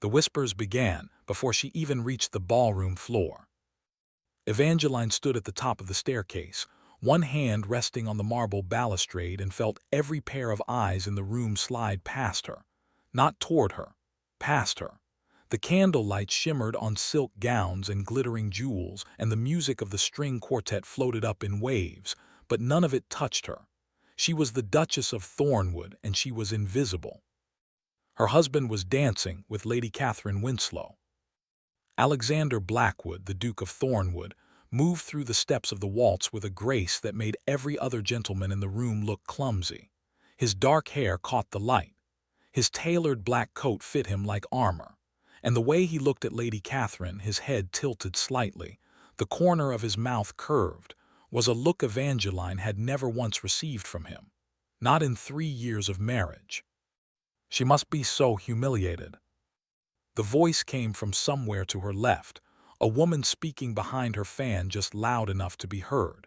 The whispers began before she even reached the ballroom floor. Evangeline stood at the top of the staircase, one hand resting on the marble balustrade, and felt every pair of eyes in the room slide past her. Not toward her, past her. The candlelight shimmered on silk gowns and glittering jewels, and the music of the string quartet floated up in waves, but none of it touched her. She was the Duchess of Thornwood, and she was invisible. Her husband was dancing with Lady Catherine Winslow. Alexander Blackwood, the Duke of Thornwood, moved through the steps of the waltz with a grace that made every other gentleman in the room look clumsy. His dark hair caught the light. His tailored black coat fit him like armor. And the way he looked at Lady Catherine, his head tilted slightly, the corner of his mouth curved, was a look Evangeline had never once received from him. Not in 3 years of marriage. She must be so humiliated. The voice came from somewhere to her left, a woman speaking behind her fan just loud enough to be heard.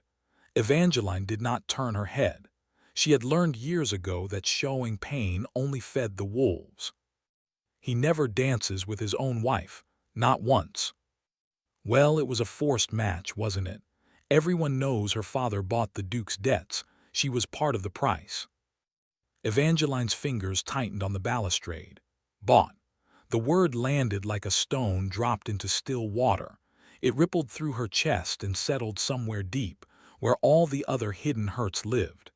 Evangeline did not turn her head. She had learned years ago that showing pain only fed the wolves. He never dances with his own wife, not once. Well, it was a forced match, wasn't it? Everyone knows her father bought the Duke's debts. She was part of the price. Evangeline's fingers tightened on the balustrade. Bought. The word landed like a stone dropped into still water. It rippled through her chest and settled somewhere deep, where all the other hidden hurts lived.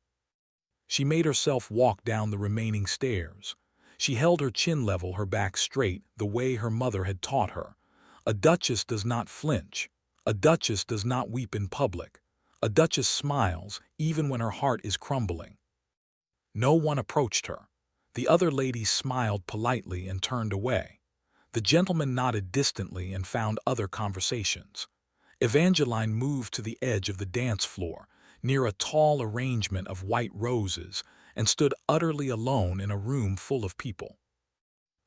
She made herself walk down the remaining stairs. She held her chin level, her back straight, the way her mother had taught her. A duchess does not flinch. A duchess does not weep in public. A duchess smiles, even when her heart is crumbling. No one approached her. The other ladies smiled politely and turned away. The gentlemen nodded distantly and found other conversations. Evangeline moved to the edge of the dance floor, near a tall arrangement of white roses, and stood utterly alone in a room full of people.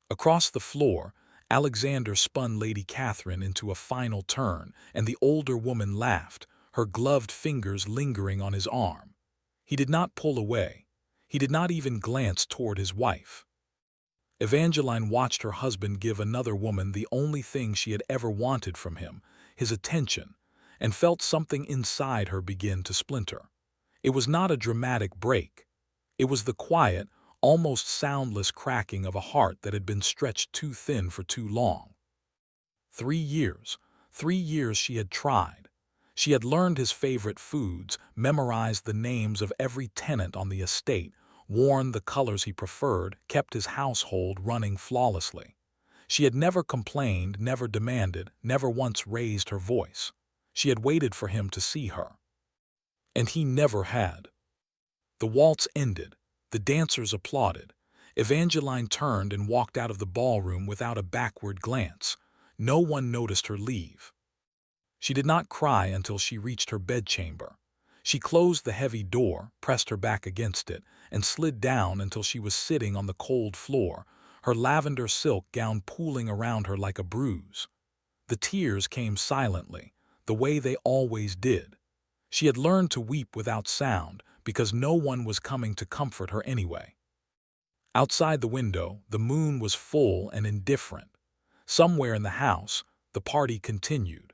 Across the floor, Alexander spun Lady Catherine into a final turn, and the older woman laughed, her gloved fingers lingering on his arm. He did not pull away. He did not even glance toward his wife. Evangeline watched her husband give another woman the only thing she had ever wanted from him, his attention, and felt something inside her begin to splinter. It was not a dramatic break. It was the quiet, almost soundless cracking of a heart that had been stretched too thin for too long. 3 years. 3 years she had tried. She had learned his favorite foods, memorized the names of every tenant on the estate, worn the colors he preferred, kept his household running flawlessly. She had never complained, never demanded, never once raised her voice. She had waited for him to see her. And he never had. The waltz ended. The dancers applauded. Evangeline turned and walked out of the ballroom without a backward glance. No one noticed her leave. She did not cry until she reached her bedchamber. She closed the heavy door, pressed her back against it, and slid down until she was sitting on the cold floor, her lavender silk gown pooling around her like a bruise. The tears came silently, the way they always did. She had learned to weep without sound because no one was coming to comfort her anyway. Outside the window, the moon was full and indifferent. Somewhere in the house, the party continued.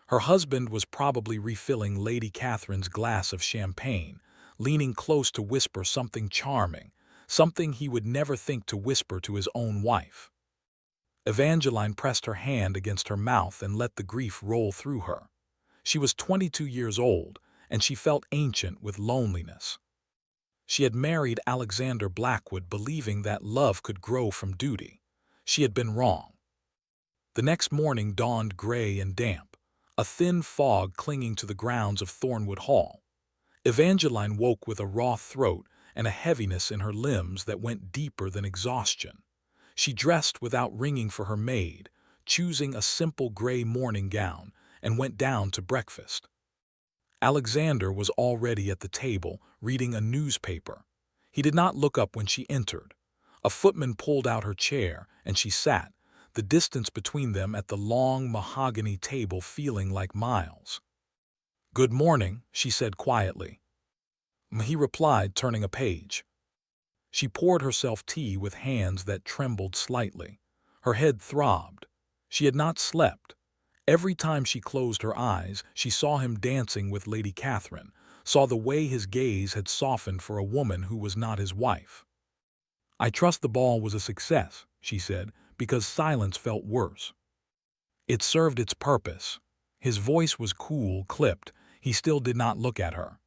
Her husband was probably refilling Lady Catherine's glass of champagne, leaning close to whisper something charming, something he would never think to whisper to his own wife. Evangeline pressed her hand against her mouth and let the grief roll through her. She was 22 years old, and she felt ancient with loneliness. She had married Alexander Blackwood believing that love could grow from duty. She had been wrong. The next morning dawned gray and damp, a thin fog clinging to the grounds of Thornwood Hall. Evangeline woke with a raw throat and a heaviness in her limbs that went deeper than exhaustion. She dressed without ringing for her maid, choosing a simple gray morning gown, and went down to breakfast. Alexander was already at the table, reading a newspaper. He did not look up when she entered. A footman pulled out her chair, and she sat, the distance between them at the long mahogany table feeling like miles. "Good morning," she said quietly. He replied, turning a page. She poured herself tea with hands that trembled slightly. Her head throbbed. She had not slept. Every time she closed her eyes, she saw him dancing with Lady Catherine, saw the way his gaze had softened for a woman who was not his wife. "I trust the ball was a success," she said, because silence felt worse. It served its purpose. His voice was cool, clipped. He still did not look at her.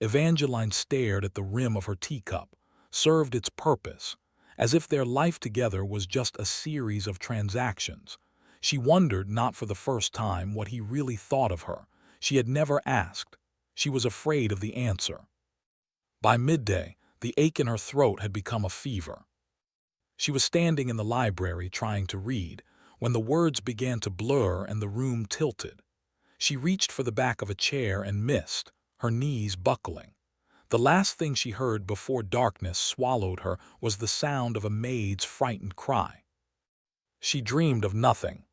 Evangeline stared at the rim of her teacup. Served its purpose, as if their life together was just a series of transactions. She wondered, not for the first time, what he really thought of her. She had never asked. She was afraid of the answer. By midday, the ache in her throat had become a fever. She was standing in the library trying to read, when the words began to blur and the room tilted. She reached for the back of a chair and missed, her knees buckling. The last thing she heard before darkness swallowed her was the sound of a maid's frightened cry. She dreamed of nothing.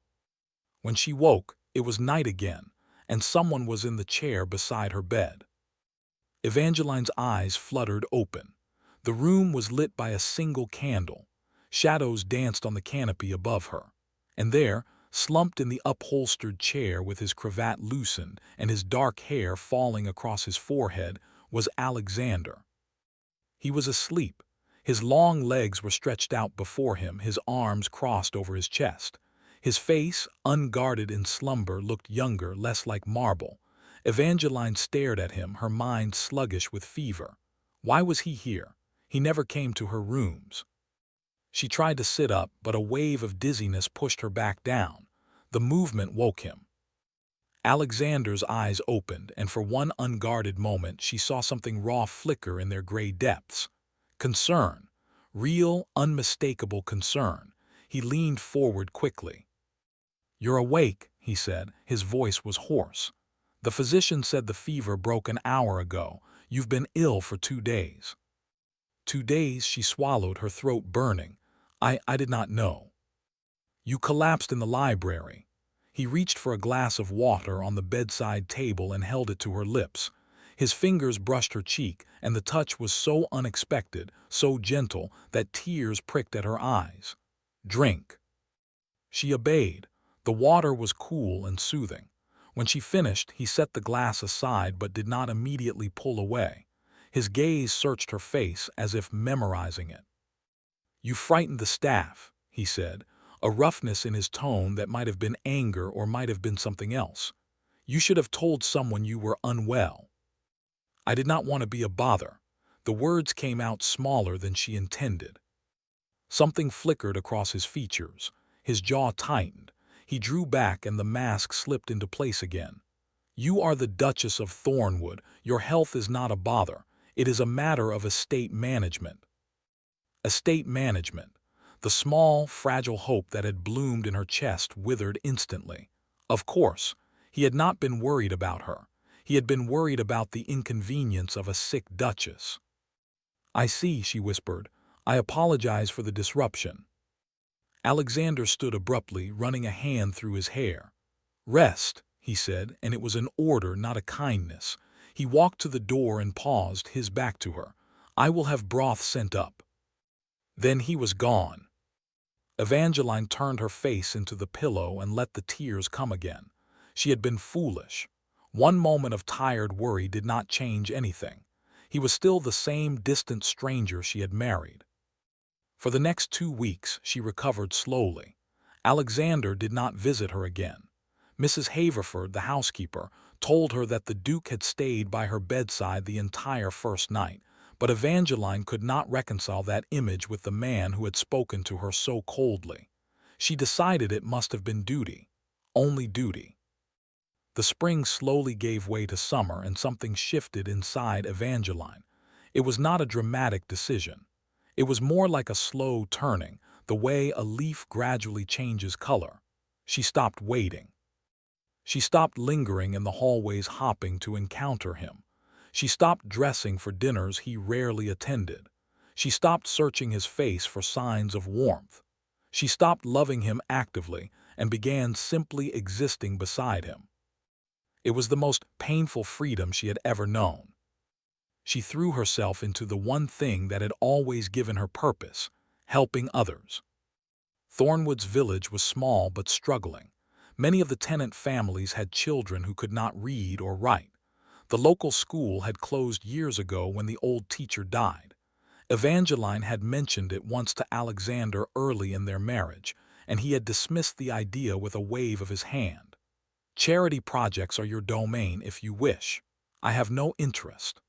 When she woke, it was night again, and someone was in the chair beside her bed. Evangeline's eyes fluttered open. The room was lit by a single candle. Shadows danced on the canopy above her. And there, slumped in the upholstered chair with his cravat loosened and his dark hair falling across his forehead, was Alexander. He was asleep. His long legs were stretched out before him, his arms crossed over his chest. His face, unguarded in slumber, looked younger, less like marble. Evangeline stared at him, her mind sluggish with fever. Why was he here? He never came to her rooms. She tried to sit up, but a wave of dizziness pushed her back down. The movement woke him. Alexander's eyes opened, and for one unguarded moment she saw something raw flicker in their gray depths. Concern. Real, unmistakable concern. He leaned forward quickly. "You're awake," he said. His voice was hoarse. "The physician said the fever broke an hour ago. You've been ill for 2 days." 2 days, she swallowed, her throat burning. I did not know." "You collapsed in the library." He reached for a glass of water on the bedside table and held it to her lips. His fingers brushed her cheek, and the touch was so unexpected, so gentle, that tears pricked at her eyes. "Drink." She obeyed. The water was cool and soothing. When she finished, he set the glass aside but did not immediately pull away. His gaze searched her face as if memorizing it. "You frightened the staff," he said, a roughness in his tone that might have been anger or might have been something else. "You should have told someone you were unwell." "I did not want to be a bother." The words came out smaller than she intended. Something flickered across his features. His jaw tightened. He drew back and the mask slipped into place again. "You are the Duchess of Thornwood. Your health is not a bother. It is a matter of estate management." Estate management. The small, fragile hope that had bloomed in her chest withered instantly. Of course, he had not been worried about her. He had been worried about the inconvenience of a sick duchess. "I see," she whispered. "I apologize for the disruption." Alexander stood abruptly, running a hand through his hair. "Rest," he said, and it was an order, not a kindness. He walked to the door and paused, his back to her. "I will have broth sent up." Then he was gone. Evangeline turned her face into the pillow and let the tears come again. She had been foolish. One moment of tired worry did not change anything. He was still the same distant stranger she had married. For the next 2 weeks, she recovered slowly. Alexander did not visit her again. Mrs. Haverford, the housekeeper, told her that the Duke had stayed by her bedside the entire first night, but Evangeline could not reconcile that image with the man who had spoken to her so coldly. She decided it must have been duty. Only duty. The spring slowly gave way to summer, and something shifted inside Evangeline. It was not a dramatic decision. It was more like a slow turning, the way a leaf gradually changes color. She stopped waiting. She stopped lingering in the hallways, hopping to encounter him. She stopped dressing for dinners he rarely attended. She stopped searching his face for signs of warmth. She stopped loving him actively and began simply existing beside him. It was the most painful freedom she had ever known. She threw herself into the one thing that had always given her purpose, helping others. Thornwood's village was small but struggling. Many of the tenant families had children who could not read or write. The local school had closed years ago when the old teacher died. Evangeline had mentioned it once to Alexander early in their marriage, and he had dismissed the idea with a wave of his hand. Charity projects are your domain if you wish. I have no interest.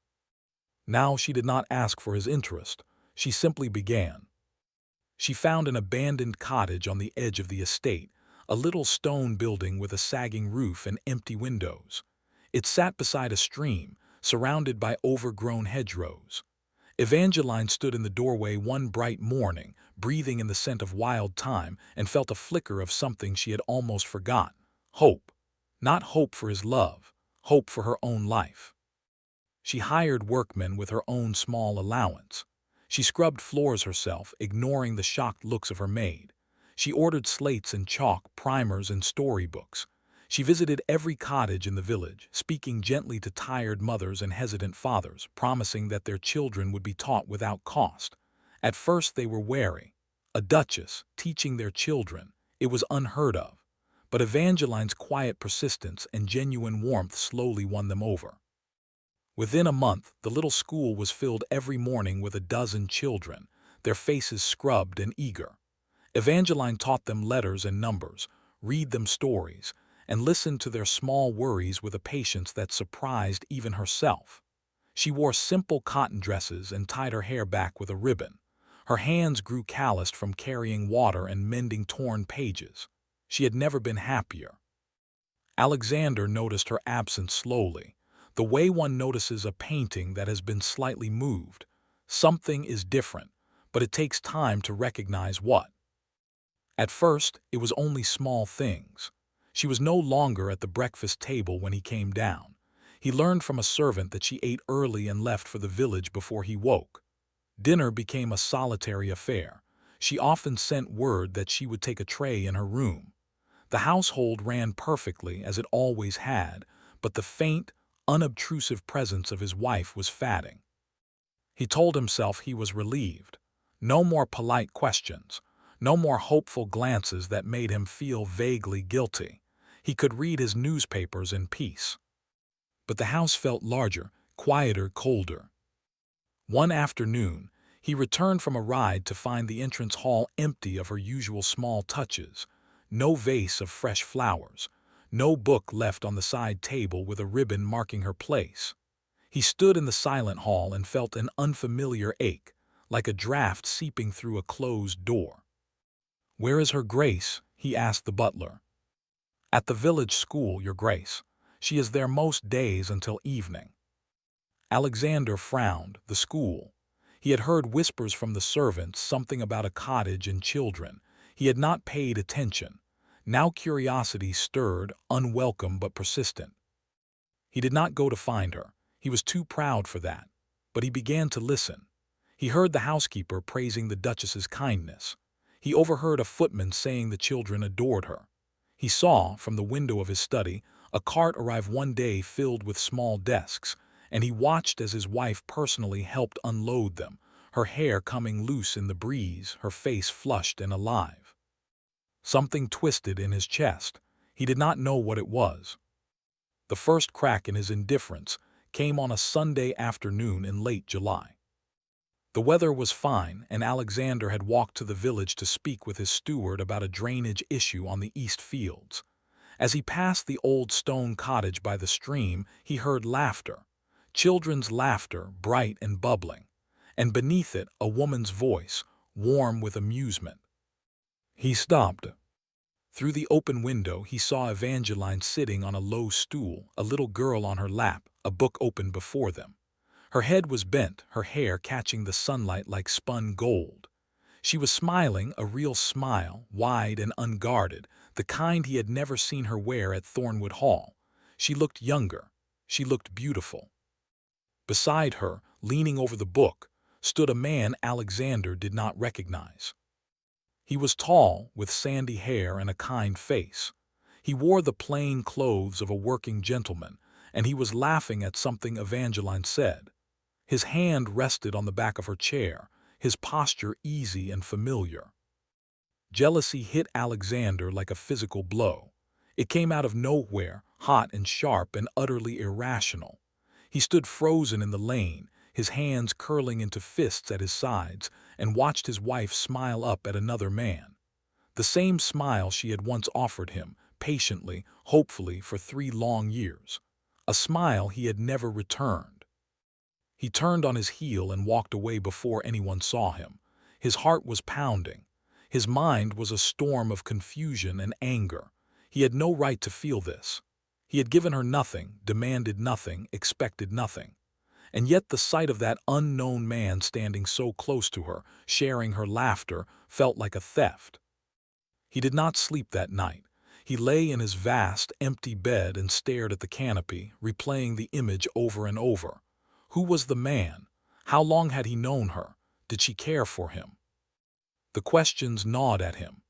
Now she did not ask for his interest. She simply began. She found an abandoned cottage on the edge of the estate, a little stone building with a sagging roof and empty windows. It sat beside a stream, surrounded by overgrown hedgerows. Evangeline stood in the doorway one bright morning, breathing in the scent of wild thyme, and felt a flicker of something she had almost forgotten. Hope. Not hope for his love, hope for her own life. She hired workmen with her own small allowance. She scrubbed floors herself, ignoring the shocked looks of her maid. She ordered slates and chalk, primers and storybooks. She visited every cottage in the village, speaking gently to tired mothers and hesitant fathers, promising that their children would be taught without cost. At first they were wary. A duchess teaching their children, it was unheard of. But Evangeline's quiet persistence and genuine warmth slowly won them over. Within a month, the little school was filled every morning with a dozen children, their faces scrubbed and eager. Evangeline taught them letters and numbers, read them stories, and listened to their small worries with a patience that surprised even herself. She wore simple cotton dresses and tied her hair back with a ribbon. Her hands grew calloused from carrying water and mending torn pages. She had never been happier. Alexander noticed her absence slowly, the way one notices a painting that has been slightly moved. Something is different, but it takes time to recognize what. At first, it was only small things. She was no longer at the breakfast table when he came down. He learned from a servant that she ate early and left for the village before he woke. Dinner became a solitary affair. She often sent word that she would take a tray in her room. The household ran perfectly, as it always had, but the faint, unobtrusive presence of his wife was fatting. He told himself he was relieved. No more polite questions, no more hopeful glances that made him feel vaguely guilty. He could read his newspapers in peace. But the house felt larger, quieter, colder. One afternoon, he returned from a ride to find the entrance hall empty of her usual small touches. No vase of fresh flowers, no book left on the side table with a ribbon marking her place. He stood in the silent hall and felt an unfamiliar ache, like a draft seeping through a closed door. "Where is her Grace?" he asked the butler. "At the village school, Your Grace. She is there most days until evening." Alexander frowned. The school. He had heard whispers from the servants, something about a cottage and children. He had not paid attention. Now curiosity stirred, unwelcome but persistent. He did not go to find her. He was too proud for that. But he began to listen. He heard the housekeeper praising the Duchess's kindness. He overheard a footman saying the children adored her. He saw, from the window of his study, a cart arrive one day filled with small desks, and he watched as his wife personally helped unload them, her hair coming loose in the breeze, her face flushed and alive. Something twisted in his chest. He did not know what it was. The first crack in his indifference came on a Sunday afternoon in late July. The weather was fine, and Alexander had walked to the village to speak with his steward about a drainage issue on the east fields. As he passed the old stone cottage by the stream, he heard laughter. Children's laughter, bright and bubbling. And beneath it, a woman's voice, warm with amusement. He stopped. Through the open window, he saw Evangeline sitting on a low stool, a little girl on her lap, a book open before them. Her head was bent, her hair catching the sunlight like spun gold. She was smiling, a real smile, wide and unguarded, the kind he had never seen her wear at Thornwood Hall. She looked younger. She looked beautiful. Beside her, leaning over the book, stood a man Alexander did not recognize. He was tall, with sandy hair and a kind face. He wore the plain clothes of a working gentleman, and he was laughing at something Evangeline said. His hand rested on the back of her chair, his posture easy and familiar. Jealousy hit Alexander like a physical blow. It came out of nowhere, hot and sharp and utterly irrational. He stood frozen in the lane, his hands curling into fists at his sides, and watched his wife smile up at another man. The same smile she had once offered him, patiently, hopefully, for 3 long years. A smile he had never returned. He turned on his heel and walked away before anyone saw him. His heart was pounding. His mind was a storm of confusion and anger. He had no right to feel this. He had given her nothing, demanded nothing, expected nothing. And yet the sight of that unknown man standing so close to her, sharing her laughter, felt like a theft. He did not sleep that night. He lay in his vast, empty bed and stared at the canopy, replaying the image over and over. Who was the man? How long had he known her? Did she care for him? The questions gnawed at him.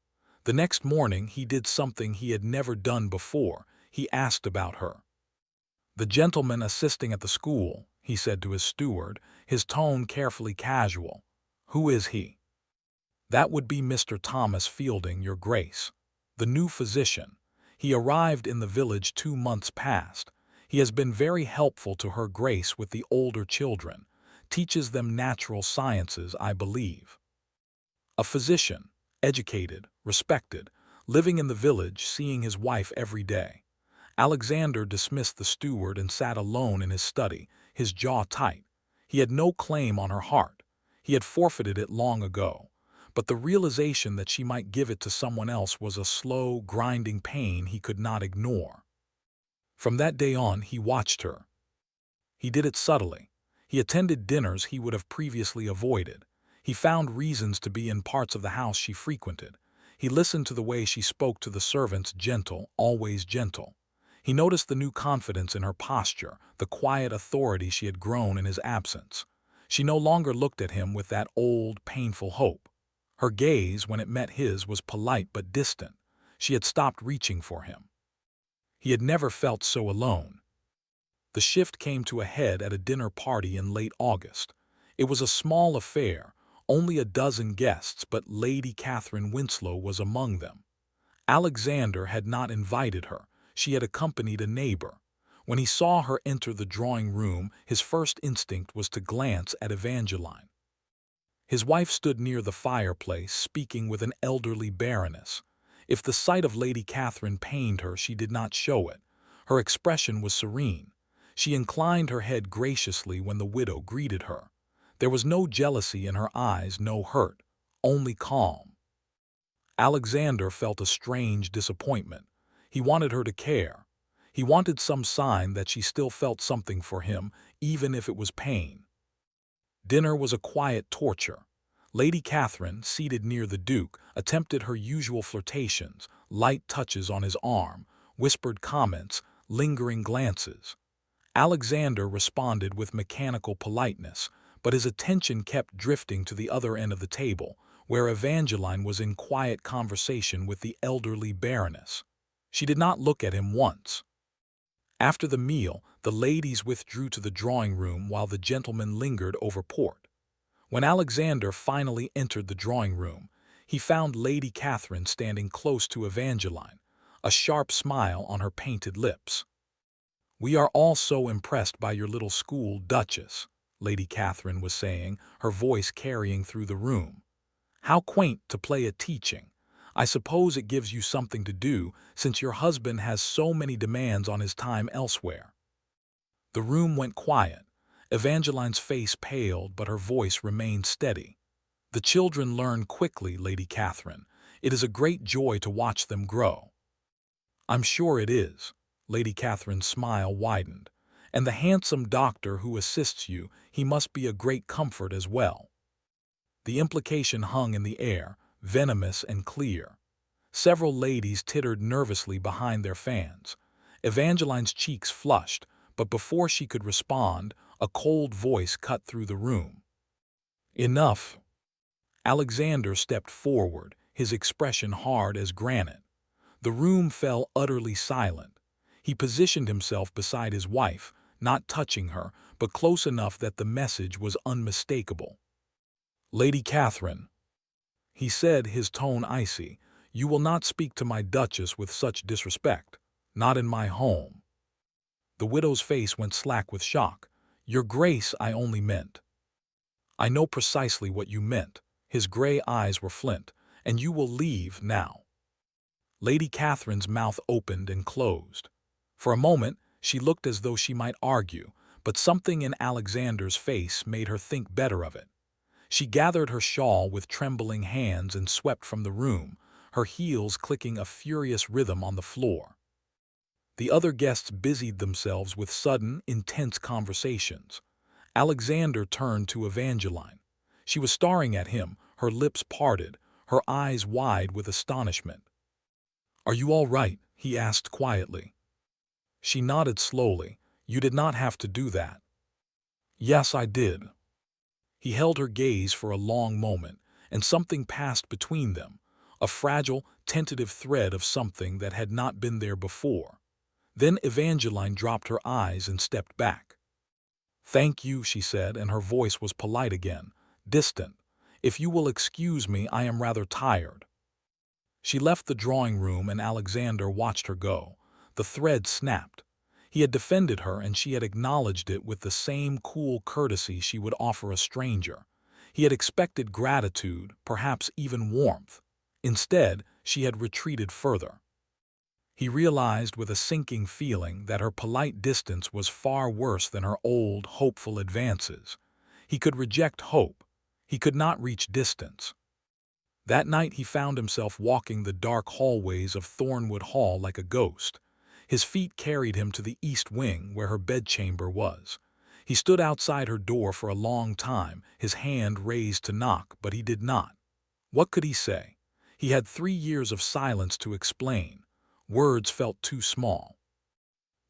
The next morning he did something he had never done before. He asked about her. "The gentleman assisting at the school," he said to his steward, his tone carefully casual. "Who is he?" "That would be Mr. Thomas Fielding, your grace. The new physician. He arrived in the village 2 months past. He has been very helpful to her grace with the older children. Teaches them natural sciences, I believe." A physician, educated, respected, living in the village, seeing his wife every day. Alexander dismissed the steward and sat alone in his study, his jaw tight. He had no claim on her heart. He had forfeited it long ago. But the realization that she might give it to someone else was a slow, grinding pain he could not ignore. From that day on, he watched her. He did it subtly. He attended dinners he would have previously avoided. He found reasons to be in parts of the house she frequented. He listened to the way she spoke to the servants, gentle, always gentle. He noticed the new confidence in her posture, the quiet authority she had grown in his absence. She no longer looked at him with that old, painful hope. Her gaze, when it met his, was polite but distant. She had stopped reaching for him. He had never felt so alone. The shift came to a head at a dinner party in late August. It was a small affair, only a dozen guests, but Lady Catherine Winslow was among them. Alexander had not invited her. She had accompanied a neighbor. When he saw her enter the drawing room, his first instinct was to glance at Evangeline. His wife stood near the fireplace, speaking with an elderly baroness. If the sight of Lady Catherine pained her, she did not show it. Her expression was serene. She inclined her head graciously when the widow greeted her. There was no jealousy in her eyes, no hurt, only calm. Alexander felt a strange disappointment. He wanted her to care. He wanted some sign that she still felt something for him, even if it was pain. Dinner was a quiet torture. Lady Catherine, seated near the Duke, attempted her usual flirtations, light touches on his arm, whispered comments, lingering glances. Alexander responded with mechanical politeness, but his attention kept drifting to the other end of the table, where Evangeline was in quiet conversation with the elderly baroness. She did not look at him once. After the meal, the ladies withdrew to the drawing room while the gentlemen lingered over port. When Alexander finally entered the drawing room, he found Lady Catherine standing close to Evangeline, a sharp smile on her painted lips. "We are all so impressed by your little school, Duchess," Lady Catherine was saying, her voice carrying through the room. "How quaint to play at teaching. I suppose it gives you something to do, since your husband has so many demands on his time elsewhere." The room went quiet. Evangeline's face paled, but her voice remained steady. "The children learn quickly, Lady Catherine. It is a great joy to watch them grow." "I'm sure it is." Lady Catherine's smile widened. "And the handsome doctor who assists you, he must be a great comfort as well." The implication hung in the air, venomous and clear. Several ladies tittered nervously behind their fans. Evangeline's cheeks flushed, but before she could respond, a cold voice cut through the room. "Enough." Alexander stepped forward, his expression hard as granite. The room fell utterly silent. He positioned himself beside his wife, not touching her, but close enough that the message was unmistakable. "Lady Catherine." he said, his tone icy. "You will not speak to my Duchess with such disrespect. Not in my home." The widow's face went slack with shock. "Your Grace, I only meant—" "I know precisely what you meant." His gray eyes were flint. "And you will leave now." Lady Catherine's mouth opened and closed. For a moment, she looked as though she might argue, but something in Alexander's face made her think better of it. She gathered her shawl with trembling hands and swept from the room, her heels clicking a furious rhythm on the floor. The other guests busied themselves with sudden, intense conversations. Alexander turned to Evangeline. She was staring at him, her lips parted, her eyes wide with astonishment. "Are you all right?" he asked quietly. She nodded slowly. "You did not have to do that." "Yes, I did." He held her gaze for a long moment, and something passed between them, a fragile, tentative thread of something that had not been there before. Then Evangeline dropped her eyes and stepped back. "Thank you," she said, and her voice was polite again, distant. "If you will excuse me, I am rather tired." She left the drawing room and Alexander watched her go. The thread snapped. He had defended her and she had acknowledged it with the same cool courtesy she would offer a stranger. He had expected gratitude, perhaps even warmth. Instead, she had retreated further. He realized with a sinking feeling that her polite distance was far worse than her old, hopeful advances. He could reject hope. He could not reach distance. That night he found himself walking the dark hallways of Thornwood Hall like a ghost. His feet carried him to the east wing where her bedchamber was. He stood outside her door for a long time, his hand raised to knock, but he did not. What could he say? He had 3 years of silence to explain. Words felt too small.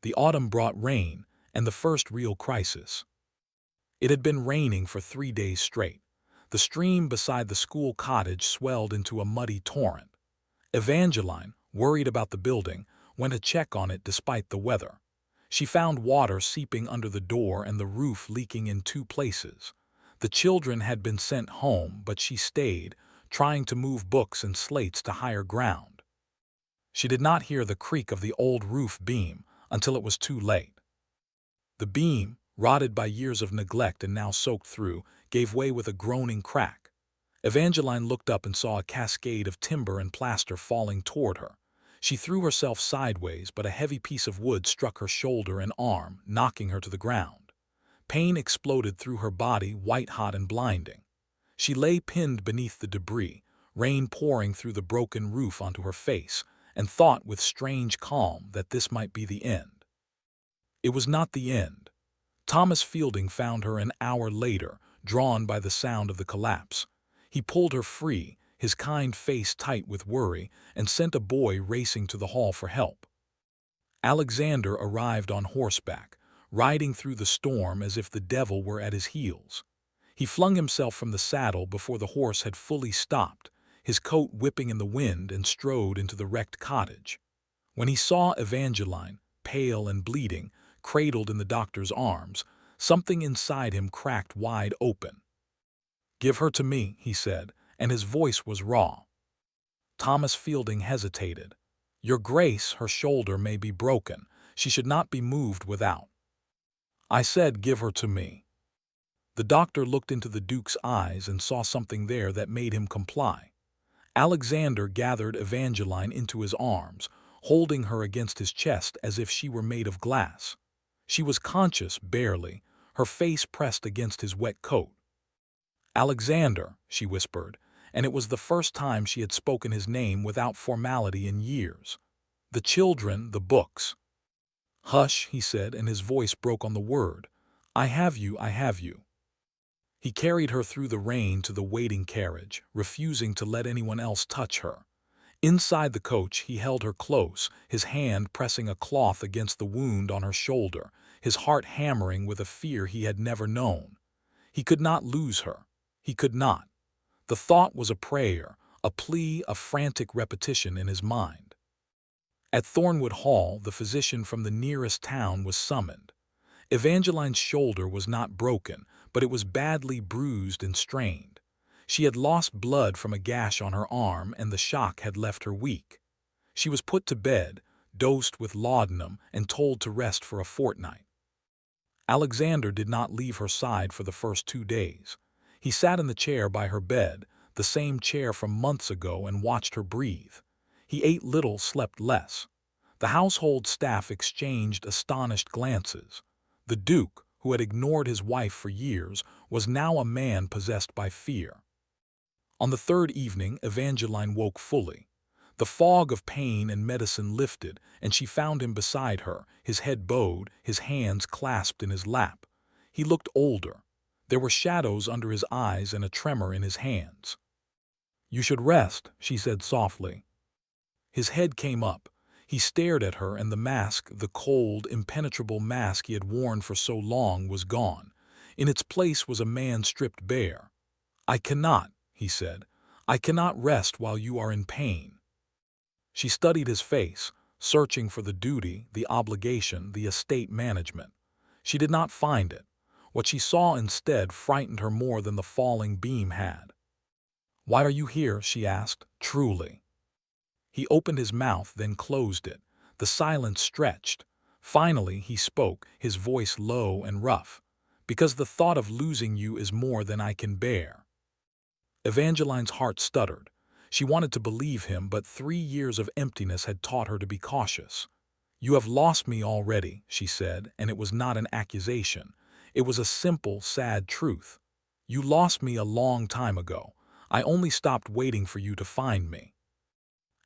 The autumn brought rain, and the first real crisis. It had been raining for 3 days straight. The stream beside the school cottage swelled into a muddy torrent. Evangeline, worried about the building, went to check on it despite the weather. She found water seeping under the door and the roof leaking in 2 places. The children had been sent home, but she stayed, trying to move books and slates to higher ground. She did not hear the creak of the old roof beam until it was too late. The beam, rotted by years of neglect and now soaked through, gave way with a groaning crack. Evangeline looked up and saw a cascade of timber and plaster falling toward her. She threw herself sideways, but a heavy piece of wood struck her shoulder and arm, knocking her to the ground. Pain exploded through her body, white-hot and blinding. She lay pinned beneath the debris, rain pouring through the broken roof onto her face, and thought with strange calm that this might be the end. It was not the end. Thomas Fielding found her an hour later, drawn by the sound of the collapse. He pulled her free, his kind face tight with worry, and sent a boy racing to the hall for help. Alexander arrived on horseback, riding through the storm as if the devil were at his heels. He flung himself from the saddle before the horse had fully stopped, his coat whipping in the wind, and strode into the wrecked cottage. When he saw Evangeline, pale and bleeding, cradled in the doctor's arms, something inside him cracked wide open. "Give her to me," he said, and his voice was raw. Thomas Fielding hesitated. "Your Grace, her shoulder may be broken. She should not be moved without." "I said give her to me." The doctor looked into the Duke's eyes and saw something there that made him comply. Alexander gathered Evangeline into his arms, holding her against his chest as if she were made of glass. She was conscious, barely, her face pressed against his wet coat. "Alexander," she whispered, and it was the first time she had spoken his name without formality in years. "The children, the books." "Hush," he said, and his voice broke on the word. "I have you, I have you." He carried her through the rain to the waiting carriage, refusing to let anyone else touch her. Inside the coach, he held her close, his hand pressing a cloth against the wound on her shoulder, his heart hammering with a fear he had never known. He could not lose her. He could not. The thought was a prayer, a plea, a frantic repetition in his mind. At Thornwood Hall, the physician from the nearest town was summoned. Evangeline's shoulder was not broken, but it was badly bruised and strained. She had lost blood from a gash on her arm, and the shock had left her weak. She was put to bed, dosed with laudanum, and told to rest for a fortnight. Alexander did not leave her side for the first 2 days. He sat in the chair by her bed, the same chair from months ago, and watched her breathe. He ate little, slept less. The household staff exchanged astonished glances. The Duke, who had ignored his wife for years, was now a man possessed by fear. On the third evening, Evangeline woke fully. The fog of pain and medicine lifted, and she found him beside her, his head bowed, his hands clasped in his lap. He looked older. There were shadows under his eyes and a tremor in his hands. "You should rest," she said softly. His head came up. He stared at her, and the mask, the cold, impenetrable mask he had worn for so long, was gone. In its place was a man stripped bare. "I cannot," he said. "I cannot rest while you are in pain." She studied his face, searching for the duty, the obligation, the estate management. She did not find it. What she saw instead frightened her more than the falling beam had. "Why are you here?" she asked, truly. He opened his mouth, then closed it. The silence stretched. Finally he spoke, his voice low and rough. "Because the thought of losing you is more than I can bear." Evangeline's heart stuttered. She wanted to believe him, but 3 years of emptiness had taught her to be cautious. "You have lost me already," she said, and it was not an accusation. It was a simple, sad truth. "You lost me a long time ago. I only stopped waiting for you to find me."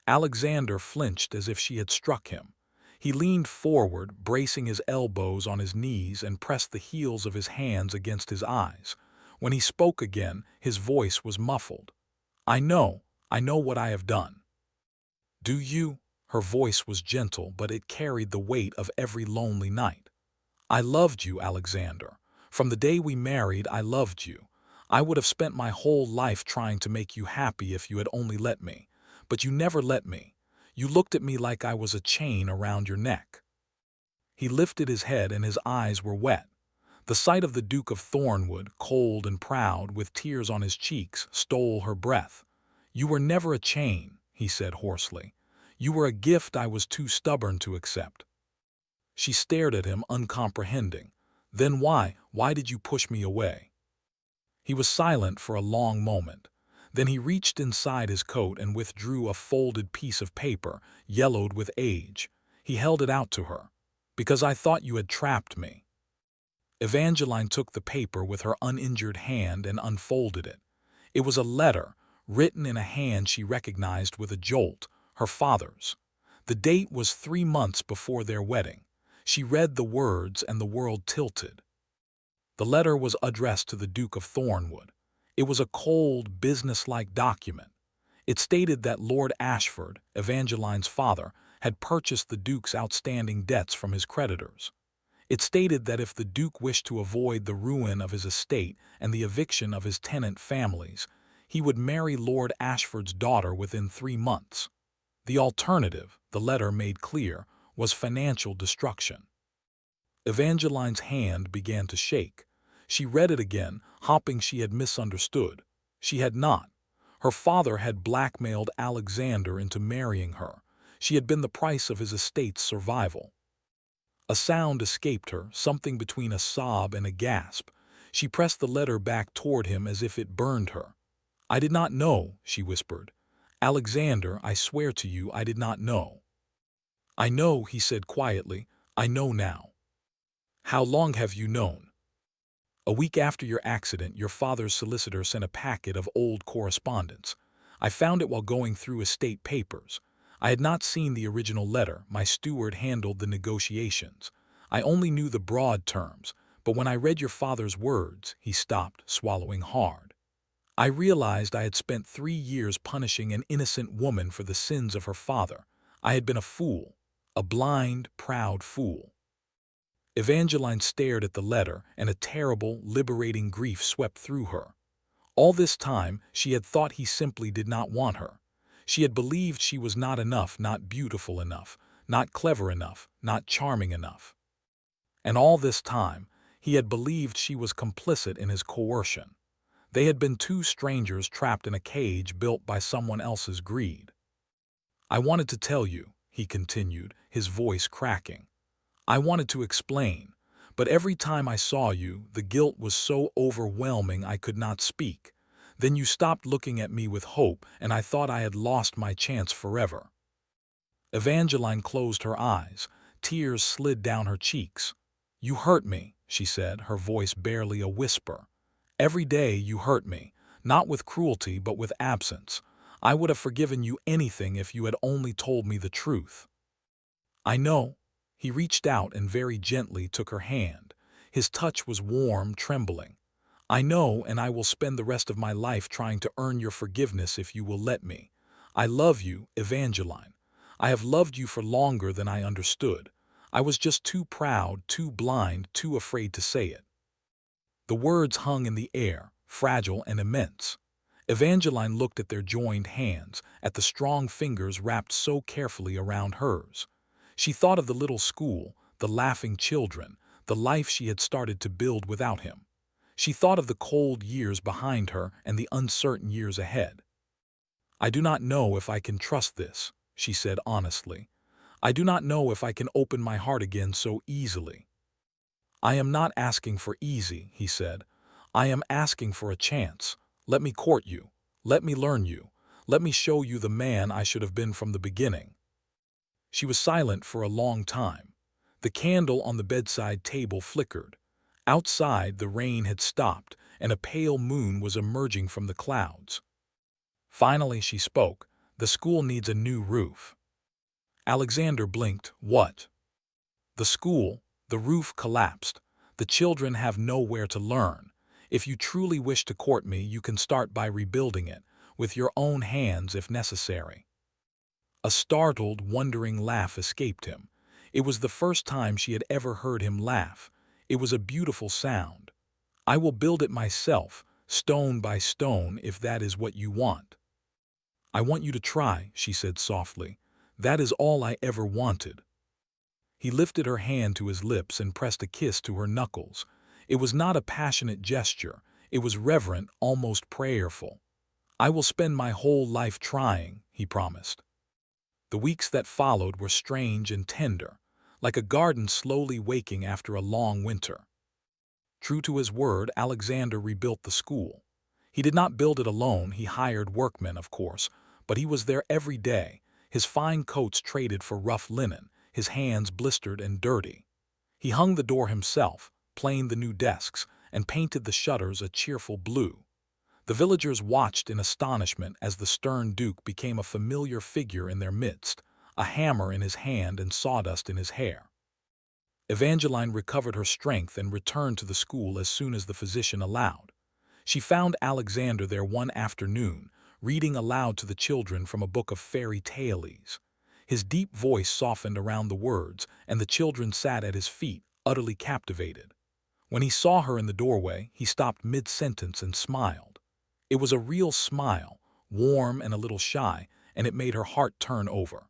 Alexander flinched as if she had struck him. He leaned forward, bracing his elbows on his knees, and pressed the heels of his hands against his eyes. When he spoke again, his voice was muffled. I know what I have done." "Do you?" Her voice was gentle, but it carried the weight of every lonely night. "I loved you, Alexander. From the day we married, I loved you. I would have spent my whole life trying to make you happy if you had only let me. But you never let me. You looked at me like I was a chain around your neck." He lifted his head, and his eyes were wet. The sight of the Duke of Thornwood, cold and proud, with tears on his cheeks, stole her breath. "You were never a chain," he said hoarsely. "You were a gift I was too stubborn to accept." She stared at him, uncomprehending. "Then why did you push me away?" He was silent for a long moment. Then he reached inside his coat and withdrew a folded piece of paper, yellowed with age. He held it out to her. "Because I thought you had trapped me." Evangeline took the paper with her uninjured hand and unfolded it. It was a letter, written in a hand she recognized with a jolt, her father's. The date was 3 months before their wedding. She read the words, and the world tilted. The letter was addressed to the Duke of Thornwood. It was a cold, businesslike document. It stated that Lord Ashford, Evangeline's father, had purchased the Duke's outstanding debts from his creditors. It stated that if the Duke wished to avoid the ruin of his estate and the eviction of his tenant families, he would marry Lord Ashford's daughter within 3 months. The alternative, the letter made clear, was financial destruction. Evangeline's hand began to shake. She read it again, hoping she had misunderstood. She had not. Her father had blackmailed Alexander into marrying her. She had been the price of his estate's survival. A sound escaped her, something between a sob and a gasp. She pressed the letter back toward him as if it burned her. "I did not know," she whispered. "Alexander, I swear to you I did not know." "I know," he said quietly. "I know now." "How long have you known?" "A week after your accident, your father's solicitor sent a packet of old correspondence. I found it while going through estate papers. I had not seen the original letter. My steward handled the negotiations. I only knew the broad terms, but when I read your father's words," he stopped, swallowing hard. "I realized I had spent 3 years punishing an innocent woman for the sins of her father. I had been a fool, a blind, proud fool." Evangeline stared at the letter, and a terrible, liberating grief swept through her. All this time, she had thought he simply did not want her. She had believed she was not enough, not beautiful enough, not clever enough, not charming enough. And all this time, he had believed she was complicit in his coercion. They had been two strangers trapped in a cage built by someone else's greed. "I wanted to tell you," he continued, his voice cracking. "I wanted to explain, but every time I saw you, the guilt was so overwhelming I could not speak. Then you stopped looking at me with hope, and I thought I had lost my chance forever." Evangeline closed her eyes. Tears slid down her cheeks. "You hurt me," she said, her voice barely a whisper. "Every day you hurt me, not with cruelty but with absence. I would have forgiven you anything if you had only told me the truth." "I know." He reached out and very gently took her hand. His touch was warm, trembling. "I know, and I will spend the rest of my life trying to earn your forgiveness if you will let me. I love you, Evangeline. I have loved you for longer than I understood. I was just too proud, too blind, too afraid to say it." The words hung in the air, fragile and immense. Evangeline looked at their joined hands, at the strong fingers wrapped so carefully around hers. She thought of the little school, the laughing children, the life she had started to build without him. She thought of the cold years behind her and the uncertain years ahead. "I do not know if I can trust this," she said honestly. "I do not know if I can open my heart again so easily." "I am not asking for easy," he said. "I am asking for a chance. Let me court you. Let me learn you. Let me show you the man I should have been from the beginning." She was silent for a long time. The candle on the bedside table flickered. Outside, the rain had stopped, and a pale moon was emerging from the clouds. Finally, she spoke. "The school needs a new roof." Alexander blinked. "What?" "The school. The roof collapsed. The children have nowhere to learn. If you truly wish to court me, you can start by rebuilding it, with your own hands if necessary." A startled, wondering laugh escaped him. It was the first time she had ever heard him laugh. It was a beautiful sound. "I will build it myself, stone by stone, if that is what you want." "I want you to try," she said softly. "That is all I ever wanted." He lifted her hand to his lips and pressed a kiss to her knuckles. It was not a passionate gesture. It was reverent, almost prayerful. "I will spend my whole life trying," he promised. The weeks that followed were strange and tender, like a garden slowly waking after a long winter. True to his word, Alexander rebuilt the school. He did not build it alone. He hired workmen, of course, but he was there every day, his fine coats traded for rough linen, his hands blistered and dirty. He hung the door himself, planed the new desks, and painted the shutters a cheerful blue. The villagers watched in astonishment as the stern duke became a familiar figure in their midst, a hammer in his hand and sawdust in his hair. Evangeline recovered her strength and returned to the school as soon as the physician allowed. She found Alexander there one afternoon, reading aloud to the children from a book of fairy tales. His deep voice softened around the words, and the children sat at his feet, utterly captivated. When he saw her in the doorway, he stopped mid-sentence and smiled. It was a real smile, warm and a little shy, and it made her heart turn over.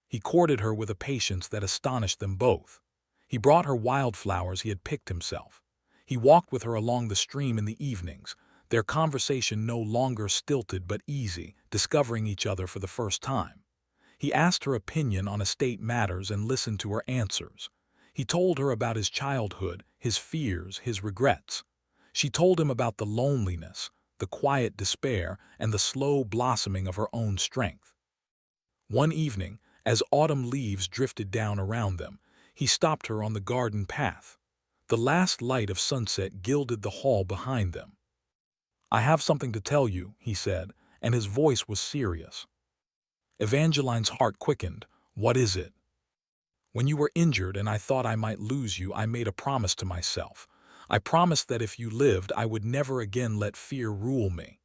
He courted her with a patience that astonished them both. He brought her wildflowers he had picked himself. He walked with her along the stream in the evenings, their conversation no longer stilted but easy, discovering each other for the first time. He asked her opinion on estate matters and listened to her answers. He told her about his childhood, his fears, his regrets. She told him about the loneliness, the quiet despair, and the slow blossoming of her own strength. One evening, as autumn leaves drifted down around them, he stopped her on the garden path. The last light of sunset gilded the hall behind them. "I have something to tell you," he said, and his voice was serious. Evangeline's heart quickened. "What is it?" "When you were injured and I thought I might lose you, I made a promise to myself. I promised that if you lived, I would never again let fear rule me."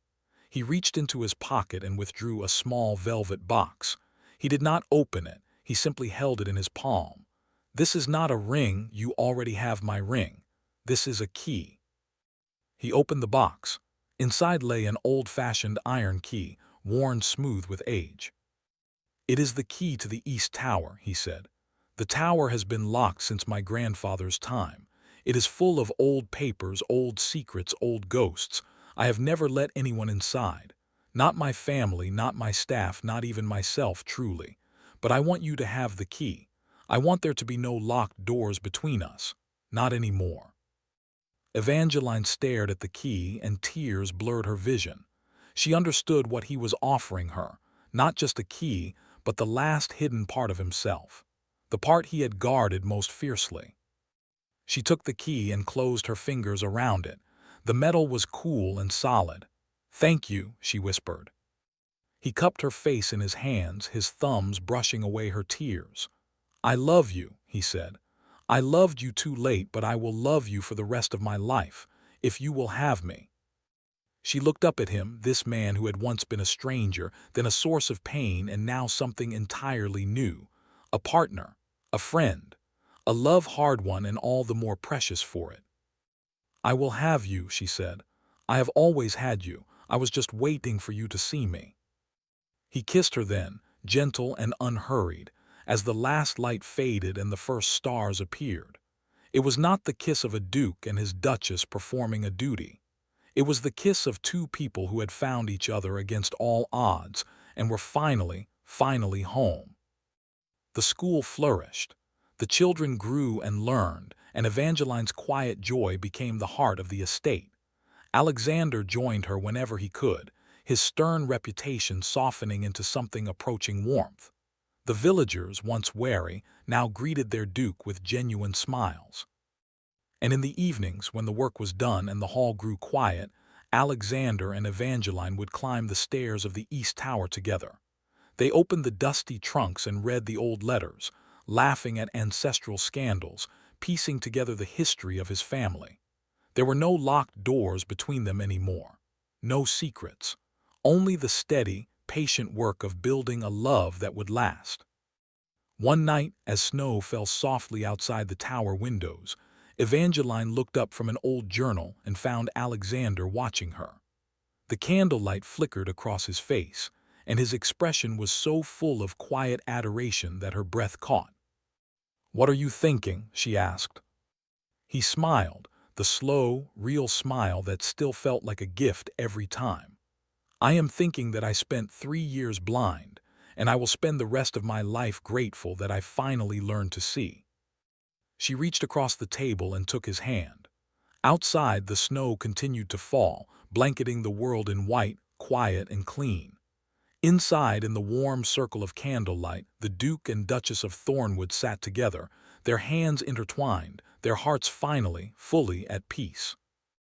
He reached into his pocket and withdrew a small velvet box. He did not open it, he simply held it in his palm. "This is not a ring, you already have my ring. This is a key." He opened the box. Inside lay an old-fashioned iron key, worn smooth with age. "It is the key to the East Tower," he said. "The tower has been locked since my grandfather's time. It is full of old papers, old secrets, old ghosts. I have never let anyone inside. Not my family, not my staff, not even myself, truly. But I want you to have the key. I want there to be no locked doors between us. Not anymore." Evangeline stared at the key, and tears blurred her vision. She understood what he was offering her, not just a key, but the last hidden part of himself, the part he had guarded most fiercely. She took the key and closed her fingers around it. The metal was cool and solid. "Thank you," she whispered. He cupped her face in his hands, his thumbs brushing away her tears. "I love you," he said. "I loved you too late, but I will love you for the rest of my life, if you will have me." She looked up at him, this man who had once been a stranger, then a source of pain, and now something entirely new. A partner, a friend, a love hard-won and all the more precious for it. "I will have you," she said. "I have always had you. I was just waiting for you to see me." He kissed her then, gentle and unhurried, as the last light faded and the first stars appeared. It was not the kiss of a duke and his duchess performing a duty. It was the kiss of two people who had found each other against all odds and were finally home. The school flourished. The children grew and learned, and Evangeline's quiet joy became the heart of the estate. Alexander joined her whenever he could, his stern reputation softening into something approaching warmth. The villagers, once wary, now greeted their duke with genuine smiles. And in the evenings, when the work was done and the hall grew quiet, Alexander and Evangeline would climb the stairs of the East Tower together. They opened the dusty trunks and read the old letters, laughing at ancestral scandals, piecing together the history of his family. There were no locked doors between them anymore. No secrets. Only the steady, patient work of building a love that would last. One night, as snow fell softly outside the tower windows, Evangeline looked up from an old journal and found Alexander watching her. The candlelight flickered across his face, and his expression was so full of quiet adoration that her breath caught. "What are you thinking?" she asked. He smiled, the slow, real smile that still felt like a gift every time. "I am thinking that I spent 3 years blind, and I will spend the rest of my life grateful that I finally learned to see." She reached across the table and took his hand. Outside, the snow continued to fall, blanketing the world in white, quiet and clean. Inside, in the warm circle of candlelight, the Duke and Duchess of Thornwood sat together, their hands intertwined, their hearts finally, fully at peace.